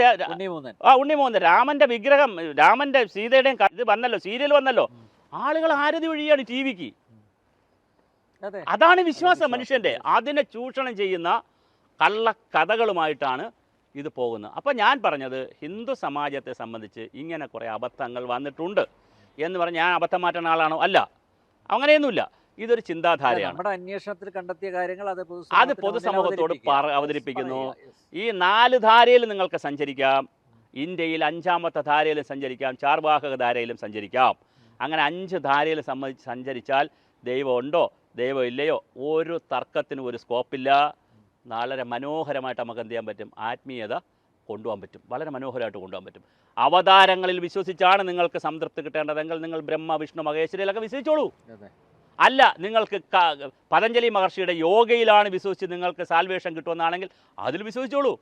ഉണ്ണിമോഹൻ രാമൻ്റെ വിഗ്രഹം, രാമൻ്റെ സീതയുടെയും ഇത് വന്നല്ലോ, സീരിയൽ വന്നല്ലോ, ആളുകൾ ആരതി ഒഴിയാണ് ടി വിക്ക്. അതാണ് വിശ്വാസം മനുഷ്യൻ്റെ. അതിനെ ചൂഷണം ചെയ്യുന്ന കള്ളക്കഥകളുമായിട്ടാണ് ഇത് പോകുന്നത്. അപ്പോൾ ഞാൻ പറഞ്ഞത് ഹിന്ദു സമാജത്തെ സംബന്ധിച്ച് ഇങ്ങനെ കുറേ അബദ്ധങ്ങൾ വന്നിട്ടുണ്ട് എന്ന് പറഞ്ഞ് ഞാൻ അബദ്ധം മാറ്റുന്ന ആളാണോ? അല്ല, അങ്ങനെയൊന്നുമില്ല. ഇതൊരു ചിന്താധാരയാണ്. നമ്മുടെ അന്വേഷണത്തിൽ കണ്ടെത്തിയ കാര്യങ്ങൾ അത് പൊതുസമൂഹത്തോട് അവതരിപ്പിക്കുന്നു. ഈ 4 ധാരയിൽ നിങ്ങൾക്ക് സഞ്ചരിക്കാം. ഇന്ത്യയിൽ 5ാമത്തെ ധാരയിലും സഞ്ചരിക്കാം, ചാർവാഹക ധാരയിലും സഞ്ചരിക്കാം. അങ്ങനെ 5 ധാരയിൽ സഞ്ചരിച്ചാൽ ദൈവം ഉണ്ടോ ദൈവം ഇല്ലയോ ഒരു തർക്കത്തിനും ഒരു സ്കോപ്പില്ല. വളരെ മനോഹരമായിട്ട് നമുക്ക് എന്ത് ചെയ്യാൻ പറ്റും? ആത്മീയത കൊണ്ടുപോകാൻ പറ്റും, വളരെ മനോഹരമായിട്ട് കൊണ്ടുപോകാൻ പറ്റും. അവതാരങ്ങളിൽ വിശ്വസിച്ചാണ് നിങ്ങൾക്ക് സംതൃപ്തി കിട്ടേണ്ടതെങ്കിൽ നിങ്ങൾ ബ്രഹ്മ വിഷ്ണു മഹേശ്വരിയിലൊക്കെ വിശ്വസിച്ചോളൂ. അല്ല, നിങ്ങൾക്ക് പതഞ്ജലി മഹർഷിയുടെ യോഗയിലാണ് വിശ്വസിച്ച് നിങ്ങൾക്ക് സാൽവേഷൻ കിട്ടുമെന്നാണെങ്കിൽ അതിൽ വിശ്വസിച്ചോളൂ.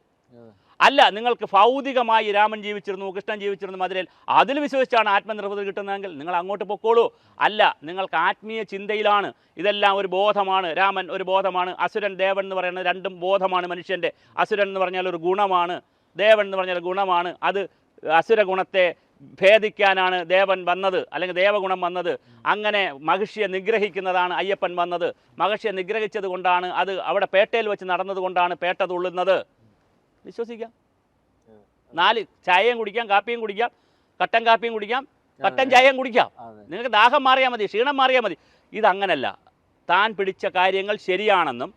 അല്ല, നിങ്ങൾക്ക് ഭൗതികമായി രാമൻ ജീവിച്ചിരുന്നു, കൃഷ്ണൻ ജീവിച്ചിരുന്നു മധുരയിൽ, അതിൽ വിശ്വസിച്ചാണ് ആത്മനിർവൃതി കിട്ടുന്നതെങ്കിൽ നിങ്ങൾ അങ്ങോട്ട് പൊക്കോളൂ. അല്ല, നിങ്ങൾക്ക് ആത്മീയ ചിന്തയിലാണ് ഇതെല്ലാം ഒരു ബോധമാണ്, രാമൻ ഒരു ബോധമാണ്, അസുരൻ ദേവൻ എന്ന് പറയുന്നത് രണ്ടും ബോധമാണ് മനുഷ്യൻ്റെ. അസുരൻ എന്ന് പറഞ്ഞാൽ ഒരു ഗുണമാണ്, ദേവൻ എന്ന് പറഞ്ഞാൽ ഗുണമാണ്. അത് അസുര ഗുണത്തെ ഭേദിക്കാനാണ് ദേവൻ വന്നത്, അല്ലെങ്കിൽ ദേവഗുണം വന്നത്. അങ്ങനെ മഹിഷിയെ നിഗ്രഹിക്കുന്നതാണ് അയ്യപ്പൻ വന്നത്. മഹിഷിയെ നിഗ്രഹിച്ചത് കൊണ്ടാണ്, അത് അവിടെ പേട്ടയിൽ വെച്ച് നടന്നതുകൊണ്ടാണ് പേട്ട തുള്ളുന്നത്. വിശ്വസിക്കാം. 4 ചായയും കുടിക്കാം, കാപ്പിയും കുടിക്കാം, കട്ടൻ കാപ്പിയും കുടിക്കാം, കട്ടൻ ചായയും കുടിക്കാം. നിങ്ങൾക്ക് ദാഹം മാറിയാൽ മതി, ക്ഷീണം മാറിയാൽ മതി. ഇതങ്ങനല്ല. താൻ പിടിച്ച കാര്യങ്ങൾ ശരിയാണെന്നും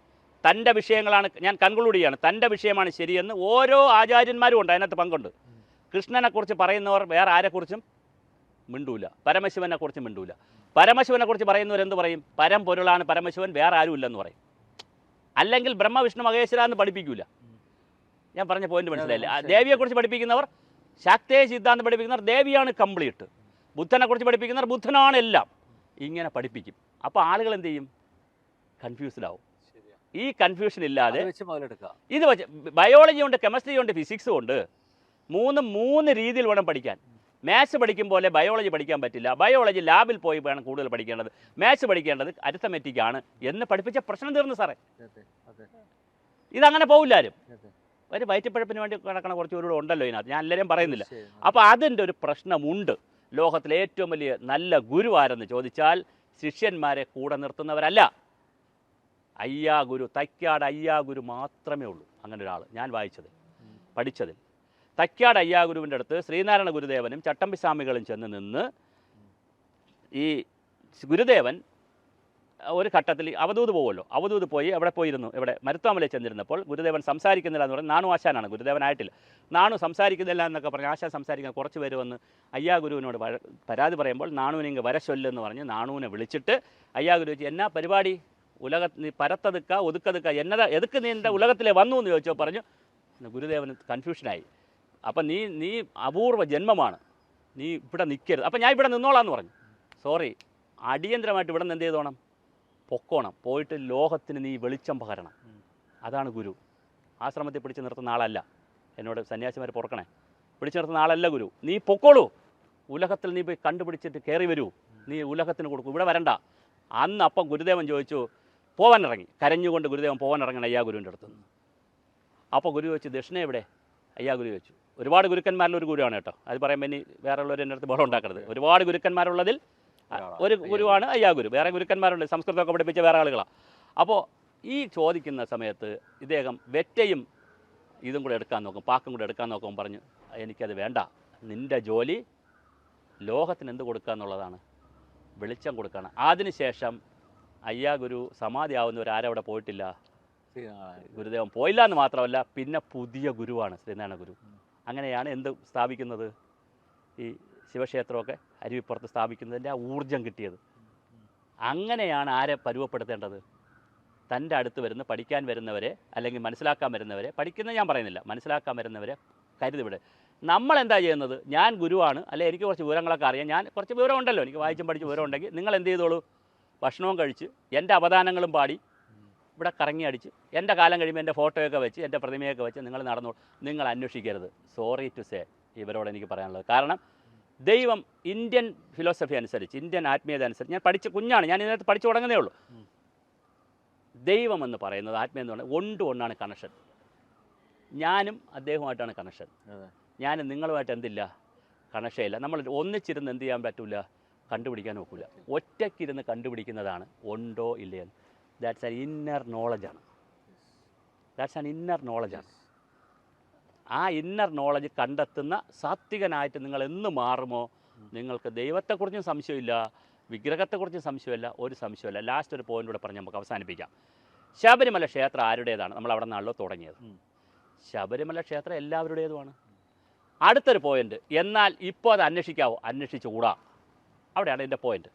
തൻ്റെ വിഷയങ്ങളാണ്, ഞാൻ കൺക്ലൂഡ് ചെയ്യാണ്, തൻ്റെ വിഷയമാണ് ശരിയെന്ന് ഓരോ ആചാര്യന്മാരും ഉണ്ട്, അതിനകത്ത് പങ്കുണ്ട്. കൃഷ്ണനെക്കുറിച്ച് പറയുന്നവർ വേറെ ആരെക്കുറിച്ചും മിണ്ടൂല, പരമശിവനെക്കുറിച്ച് മിണ്ടൂല. പരമശിവനെക്കുറിച്ച് പറയുന്നവരെന്ത് പറയും? പരംപൊരുളാണ് പരമശിവൻ, വേറെ ആരും ഇല്ലെന്ന് പറയും. അല്ലെങ്കിൽ ബ്രഹ്മ വിഷ്ണു മഹേശ്വര എന്ന് പഠിപ്പിക്കൂല. ഞാൻ പറഞ്ഞ പോയിന്റ് മനസ്സിലായില്ലേ? ദേവിയെക്കുറിച്ച് പഠിപ്പിക്കുന്നവർ, ശാക്തേയ സിദ്ധാന്തം പഠിപ്പിക്കുന്നവർ ദേവിയാണ് കംപ്ലീറ്റ്, ബുദ്ധനെക്കുറിച്ച് പഠിപ്പിക്കുന്നവർ ബുദ്ധനാണ് എല്ലാം, ഇങ്ങനെ പഠിപ്പിക്കും. അപ്പോൾ ആളുകൾ എന്ത് ചെയ്യും? കൺഫ്യൂസ്ഡ് ആവും. ഈ കൺഫ്യൂഷൻ ഇല്ലാതെ ഇത് വെച്ച് ബയോളജി ഉണ്ട്, കെമിസ്ട്രി ഉണ്ട്, ഫിസിക്സും ഉണ്ട്. 3 രീതിയിൽ വേണം പഠിക്കാൻ. മാത്സ് പഠിക്കും പോലെ ബയോളജി പഠിക്കാൻ പറ്റില്ല. ബയോളജി ലാബിൽ പോയി വേണം കൂടുതൽ പഠിക്കേണ്ടത്. മാത്സ് പഠിക്കേണ്ടത് അരിത്തമെറ്റിക് ആണ് എന്ന് പഠിപ്പിച്ച പ്രശ്നം തീർന്നു സാറേ. ഇതങ്ങനെ പോവില്ലാരും. ഒരു വയറ്റിപ്പഴപ്പിന് വേണ്ടി കിടക്കണ കുറച്ച് പേരോട് ഉണ്ടല്ലോ ഇതിനകത്ത്, ഞാൻ എല്ലാവരും പറയുന്നില്ല. അപ്പോൾ അതിൻ്റെ ഒരു പ്രശ്നമുണ്ട്. ലോകത്തിലെ ഏറ്റവും വലിയ നല്ല ഗുരു ആരെന്ന് ചോദിച്ചാൽ ശിഷ്യന്മാരെ കൂടെ നിർത്തുന്നവരല്ല. അയ്യാ ഗുരു, തൈക്കാട് അയ്യാ ഗുരു മാത്രമേ ഉള്ളൂ അങ്ങനെ ഒരാൾ ഞാൻ വായിച്ചതിൽ പഠിച്ചതിൽ. തൈക്കാട് അയ്യാ ഗുരുവിൻ്റെ അടുത്ത് ശ്രീനാരായണ ഗുരുദേവനും ചട്ടമ്പി സ്വാമികളും ചെന്ന് നിന്ന്, ഈ ഗുരുദേവൻ ഒരു ഘട്ടത്തിൽ അവധൂത് പോകുമല്ലോ, അവധൂത് പോയി എവിടെ പോയിരുന്നു, ഇവിടെ മരുത്താമലയിൽ ചെന്നിരുന്നപ്പോൾ ഗുരുദേവൻ സംസാരിക്കുന്നില്ല എന്ന് പറഞ്ഞാൽ, നാണു ആശാനാണ്, ഗുരുദേവനായിട്ടില്ല, നാണു സംസാരിക്കുന്നില്ല എന്നൊക്കെ പറഞ്ഞ് ആശാൻ സംസാരിക്കുന്ന കുറച്ച് പേര് വന്ന് അയ്യാ ഗുരുവിനോട് പരാതി പറയുമ്പോൾ നാണുവിനെ ഇങ്ങ് വരശൊല്ലെന്ന് പറഞ്ഞ് നാണുവിനെ വിളിച്ചിട്ട് അയ്യാ ഗുരു വെച്ച്, എന്നാ പരിപാടി, നീ പരത്തതുക്ക ഒതുക്കതുക്ക എന്നതാ, എതുക്ക് നീ എൻ്റെ ഉലകത്തിലെ വന്നു എന്ന് ചോദിച്ചോ പറഞ്ഞു. ഗുരുദേവന് കൺഫ്യൂഷനായി. അപ്പം നീ അപൂർവ ജന്മമാണ്, നീ ഇവിടെ നിൽക്കരുത്. അപ്പം ഞാൻ ഇവിടെ നിന്നോളാന്ന് പറഞ്ഞു. സോറി, അടിയന്തരമായിട്ട് ഇവിടെ നിന്ന് എന്ത് ചെയ്തോണം? പൊക്കോണം, പോയിട്ട് ലോകത്തിന് നീ വെളിച്ചം പകരണം. അതാണ് ഗുരു. ആശ്രമത്തിൽ പിടിച്ച് നിർത്തുന്ന ആളല്ല. എന്നോട് സന്യാസിമാർ പൊറക്കണേ, പിടിച്ച് നിർത്തുന്ന ആളല്ല ഗുരു. നീ പൊക്കോളൂ, ഉലകത്തിൽ നീ പോയി കണ്ടുപിടിച്ചിട്ട് കയറി വരൂ, നീ ഉലകത്തിന് കൊടുക്കൂ, ഇവിടെ വരണ്ട. അന്ന് അപ്പം ഗുരുദേവൻ ചോദിച്ചു, പോവാനിറങ്ങി, കരഞ്ഞുകൊണ്ട് ഗുരുദേവൻ പോവാനിറങ്ങണം അയ്യാ ഗുരുവിൻ്റെ അടുത്ത് നിന്ന്. അപ്പോൾ ഗുരു ചോദിച്ചു, ദക്ഷിണ എവിടെ? അയ്യാ ഗുരു ചോദിച്ചു. ഒരുപാട് ഗുരുക്കന്മാരിൽ ഒരു ഗുരുവാണ് കേട്ടോ, അത് പറയുമ്പോൾ ഇനി വേറെ ഉള്ളവർ എൻ്റെ അടുത്ത് ബഹളം ഉണ്ടാക്കരുത്. ഒരുപാട് ഗുരുക്കന്മാരുള്ളതിൽ ഒരു ഗുരുവാണ് അയ്യാ ഗുരു. വേറെ ഗുരുക്കന്മാരുണ്ട്, സംസ്കൃതമൊക്കെ പഠിപ്പിച്ച വേറെ ആളുകളാണ്. അപ്പോൾ ഈ ചോദിക്കുന്ന സമയത്ത് ഇദ്ദേഹം വെറ്റയും ഇതും കൂടെ എടുക്കാൻ നോക്കും, പാക്കും കൂടെ എടുക്കാൻ നോക്കും. പറഞ്ഞു എനിക്കത് വേണ്ട, നിൻ്റെ ജോലി ലോകത്തിന് എന്ത് കൊടുക്കുക എന്നുള്ളതാണ്, വെളിച്ചം കൊടുക്കണം. അതിനുശേഷം ഗുരു സമാധി ആവുന്നവർ ആരവിടെ പോയിട്ടില്ല, ഗുരുദേവൻ പോയില്ല എന്ന് മാത്രമല്ല പിന്നെ പുതിയ ഗുരുവാണ് ശ്രീനാരായണ ഗുരു. അങ്ങനെയാണ് എന്ത് സ്ഥാപിക്കുന്നത്, ഈ ശിവക്ഷേത്രമൊക്കെ അരുവിപ്പുറത്ത് സ്ഥാപിക്കുന്നതിൻ്റെ ആ ഊർജം കിട്ടിയത്. അങ്ങനെയാണ് ആരെ പരുവപ്പെടുത്തേണ്ടത്, തൻ്റെ അടുത്ത് വരുന്ന പഠിക്കാൻ വരുന്നവരെ അല്ലെങ്കിൽ മനസ്സിലാക്കാൻ വരുന്നവരെ, പഠിക്കുന്നത് ഞാൻ പറയുന്നില്ല, മനസ്സിലാക്കാൻ വരുന്നവരെ കരുതി വിട്. നമ്മളെന്താ ചെയ്യുന്നത്, ഞാൻ ഗുരുവാണ്, അല്ലെ എനിക്ക് കുറച്ച് വിവരങ്ങളൊക്കെ അറിയാം, ഞാൻ കുറച്ച് വിവരം ഉണ്ടല്ലോ, എനിക്ക് വായിച്ചും പഠിച്ച് വിവരം ഉണ്ടെങ്കിൽ നിങ്ങൾ എന്ത് ചെയ്തോളൂ, ഭക്ഷണവും കഴിച്ച് എൻ്റെ അവദാനങ്ങളും പാടി ഇവിടെ കറങ്ങി അടിച്ച് എൻ്റെ കാലം കഴിയുമ്പോൾ എൻ്റെ ഫോട്ടോയൊക്കെ വെച്ച് എൻ്റെ പ്രതിമയൊക്കെ വെച്ച് നിങ്ങൾ നടന്നോളൂ, നിങ്ങൾ അന്വേഷിക്കരുത്. സോറി ടു സേ ഇവരോട് എനിക്ക് പറയാനുള്ളത്. കാരണം ദൈവം ഇന്ത്യൻ ഫിലോസഫി അനുസരിച്ച്, ഇന്ത്യൻ ആത്മീയത അനുസരിച്ച്, ഞാൻ പഠിച്ച കുഞ്ഞാണ്, ഞാൻ ഇതിനകത്ത് പഠിച്ചു തുടങ്ങുന്നേ ഉള്ളൂ. ദൈവം എന്ന് പറയുന്നത്, ആത്മീയം എന്ന് പറയുന്നത് ഒന്നാണ് കണക്ഷൻ. ഞാനും അദ്ദേഹവുമായിട്ടാണ് കണക്ഷൻ. ഞാനും നിങ്ങളുമായിട്ട് എന്തില്ല, കണക്ഷൻ ഇല്ല. നമ്മൾ ഒന്നിച്ചിരുന്ന് എന്ത് ചെയ്യാൻ പറ്റില്ല, കണ്ടുപിടിക്കാൻ നോക്കില്ല. ഒറ്റയ്ക്കിരുന്ന് കണ്ടുപിടിക്കുന്നതാണ് ഉണ്ടോ ഇല്ലയെന്ന്. ദാറ്റ്സ് ആൻ ഇന്നർ നോളജാണ്. ആ ഇന്നർ നോളജ് കണ്ടെത്തുന്ന സാത്വികനായിട്ട് നിങ്ങൾ എന്ന് മാറുമോ, നിങ്ങൾക്ക് ദൈവത്തെക്കുറിച്ചും സംശയമില്ല, വിഗ്രഹത്തെക്കുറിച്ചും സംശയമില്ല, ഒരു സംശയമില്ല. ലാസ്റ്റ് ഒരു പോയിൻ്റ് കൂടെ പറഞ്ഞ് നമുക്ക് അവസാനിപ്പിക്കാം. ശബരിമല ക്ഷേത്രം ആരുടേതാണ്? നമ്മൾ അവിടെ നിന്നാണല്ലോ തുടങ്ങിയത്. ശബരിമല ക്ഷേത്രം എല്ലാവരുടേതുമാണ്. അടുത്തൊരു പോയിൻ്റ്, എന്നാൽ ഇപ്പോൾ അത് അന്വേഷിക്കാവോ? അന്വേഷിച്ചുകൂടാ. അവിടെയാണ് എൻ്റെ പോയിൻ്റ്.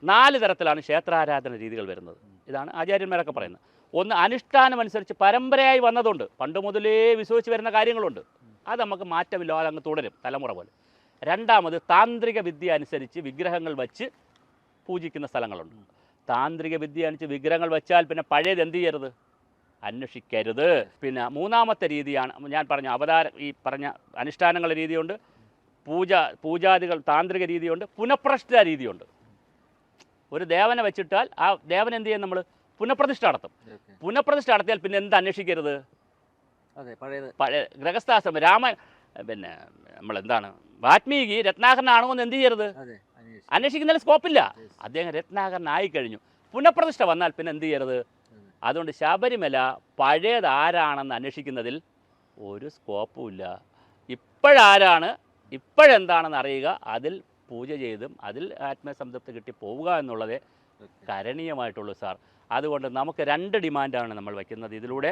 4 തരത്തിലാണ് ക്ഷേത്രാരാധന രീതികൾ വരുന്നത്. ഇതാണ് ആചാര്യന്മാരൊക്കെ പറയുന്നത്. ഒന്ന്, അനുഷ്ഠാനമനുസരിച്ച് പരമ്പരയായി വന്നതുണ്ട്, പണ്ട് മുതലേ വിശ്വസിച്ച് വരുന്ന കാര്യങ്ങളുണ്ട്, അത് നമുക്ക് മാറ്റമില്ലാതെ അങ്ങ് തുടരും തലമുറ പോലെ. രണ്ടാമത്, താന്ത്രിക വിദ്യ അനുസരിച്ച് വിഗ്രഹങ്ങൾ വച്ച് പൂജിക്കുന്ന സ്ഥലങ്ങളുണ്ട്. താന്ത്രിക വിദ്യ അനുസരിച്ച് വിഗ്രഹങ്ങൾ വെച്ചാൽ പിന്നെ പഴയത് എന്ത് ചെയ്യരുത്, അന്വേഷിക്കരുത്. പിന്നെ മൂന്നാമത്തെ രീതിയാണ് ഞാൻ പറഞ്ഞ ഈ പറഞ്ഞ അനുഷ്ഠാനങ്ങളുടെ രീതിയുണ്ട്, പൂജാദികൾ താന്ത്രിക രീതിയുണ്ട്, പുനഃപ്രതിഷ്ഠ രീതിയുണ്ട്. ഒരു ദേവനെ വെച്ചിട്ടാൽ ആ ദേവൻ എന്ത് ചെയ്യും, നമ്മൾ പുനഃപ്രതിഷ്ഠ നടത്തും. പുനഃപ്രതിഷ്ഠ നടത്തിയാൽ പിന്നെ എന്ത് അന്വേഷിക്കരുത്, പഴയ ഗൃഹസ്ഥാശ്രമം പിന്നെ നമ്മളെന്താണ് വാൽമീകി രത്നാകരനാണോ എന്ന് എന്ത് ചെയ്യരുത്, അന്വേഷിക്കുന്നതിൽ സ്കോപ്പില്ല. അദ്ദേഹം രത്നാകരനായി കഴിഞ്ഞു, പുനഃപ്രതിഷ്ഠ വന്നാൽ പിന്നെ എന്ത് ചെയ്യരുത്. അതുകൊണ്ട് ശബരിമല പഴയത് ആരാണെന്ന് അന്വേഷിക്കുന്നതിൽ ഒരു സ്കോപ്പുമില്ല. ഇപ്പോഴാരാണ്, ഇപ്പോഴെന്താണെന്ന് അറിയുക, അതിൽ പൂജ ചെയ്തും അതിൽ ആത്മസംതൃപ്തി കിട്ടി പോവുക എന്നുള്ളതേ കരണീയമായിട്ടുള്ളൂ സാർ. അതുകൊണ്ട് നമുക്ക് 2 ഡിമാൻഡാണ് നമ്മൾ വയ്ക്കുന്നത് ഇതിലൂടെ.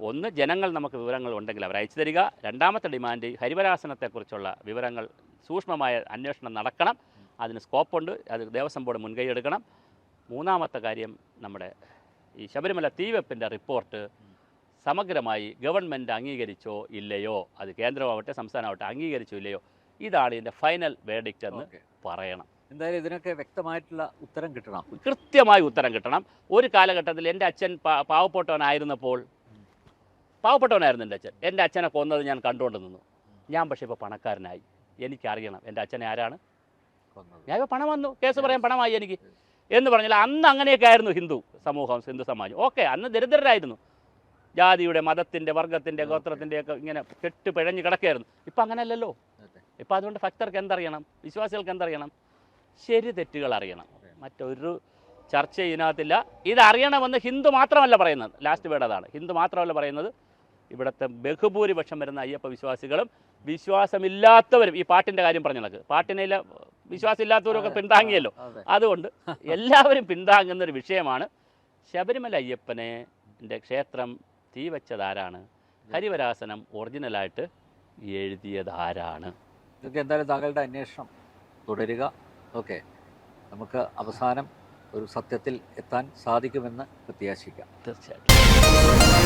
ഒന്ന്, ജനങ്ങൾ നമുക്ക് വിവരങ്ങൾ ഉണ്ടെങ്കിൽ അവർ അയച്ചു തരിക. രണ്ടാമത്തെ ഡിമാൻഡ്, ഹരിവരാസനത്തെക്കുറിച്ചുള്ള വിവരങ്ങൾ സൂക്ഷ്മമായ അന്വേഷണം നടക്കണം, അതിന് സ്കോപ്പുണ്ട്, അത് ദേവസ്വം ബോർഡ് മുൻകൈ എടുക്കണം. മൂന്നാമത്തെ കാര്യം, നമ്മുടെ ഈ ശബരിമല തീവെപ്പിൻ്റെ റിപ്പോർട്ട് സമഗ്രമായി ഗവൺമെൻറ് അംഗീകരിച്ചോ ഇല്ലയോ, അത് കേന്ദ്രമാവട്ടെ സംസ്ഥാനമാവട്ടെ അംഗീകരിച്ചോ ഇല്ലയോ, ഇതാണ് ഇതിൻ്റെ ഫൈനൽ വേർഡിക്റ്റ് എന്ന് പറയണം. എന്തായാലും ഇതിനൊക്കെ വ്യക്തമായിട്ടുള്ള ഉത്തരം കിട്ടണം, കൃത്യമായി ഉത്തരം കിട്ടണം. ഒരു കാലഘട്ടത്തിൽ എൻ്റെ അച്ഛൻ പാവപ്പെട്ടവനായിരുന്നു എൻ്റെ അച്ഛൻ. എൻ്റെ അച്ഛനെ കൊന്നത് ഞാൻ കണ്ടുകൊണ്ട് നിന്നു. ഞാൻ പക്ഷേ ഇപ്പോൾ പണക്കാരനായി, എനിക്കറിയണം എൻ്റെ അച്ഛനെ ആരാണ് കൊന്നത്. ഞാൻ ഇപ്പോൾ പണം വന്നു, കേസ് പറയാൻ പണമായി എനിക്ക് എന്ന് പറഞ്ഞാൽ അന്ന് അങ്ങനെയൊക്കെ ആയിരുന്നു ഹിന്ദു സമൂഹം, ഹിന്ദു സമാജം. ഓക്കെ, അന്ന് ദരിദ്രരായിരുന്നു, ജാതിയുടെ മതത്തിൻ്റെ വർഗത്തിൻ്റെ ഗോത്രത്തിൻ്റെയൊക്കെ ഇങ്ങനെ കെട്ട് പിഴഞ്ഞ് കിടക്കുകയായിരുന്നു. ഇപ്പം അങ്ങനെയല്ലല്ലോ. ഇപ്പം അതുകൊണ്ട് ഭക്തർക്ക് എന്തറിയണം, വിശ്വാസികൾക്ക് എന്തറിയണം, ശരി തെറ്റുകൾ അറിയണം. മറ്റൊരു ചർച്ച ഇതിനകത്തില്ല. ഇതറിയണമെന്ന് ഹിന്ദു മാത്രമല്ല പറയുന്നത്, ലാസ്റ്റ് വേർഡ് അതാണ്. ഹിന്ദു മാത്രമല്ല പറയുന്നത്, ഇവിടുത്തെ ബഹുഭൂരിപക്ഷം വരുന്ന അയ്യപ്പ വിശ്വാസികളും വിശ്വാസമില്ലാത്തവരും, ഈ പാട്ടിൻ്റെ കാര്യം പറഞ്ഞ കണക്ക് പാട്ടിനില്ല വിശ്വാസമില്ലാത്തവരൊക്കെ പിന്താങ്ങിയല്ലോ, അതുകൊണ്ട് എല്ലാവരും പിന്താങ്ങുന്നൊരു വിഷയമാണ്. ശബരിമല അയ്യപ്പനെ ക്ഷേത്രം തീ വെച്ചതാരാണ്, ഹരിവരാസനം ഒറിജിനലായിട്ട് എഴുതിയതാരാണ്. ഇതൊക്കെ എന്തായാലും താങ്കളുടെ അന്വേഷണം തുടരുക. ഓക്കെ, നമുക്ക് അവസാനം ഒരു സത്യത്തിൽ എത്താൻ സാധിക്കുമെന്ന് പ്രത്യാശിക്കാം. തീർച്ചയായിട്ടും.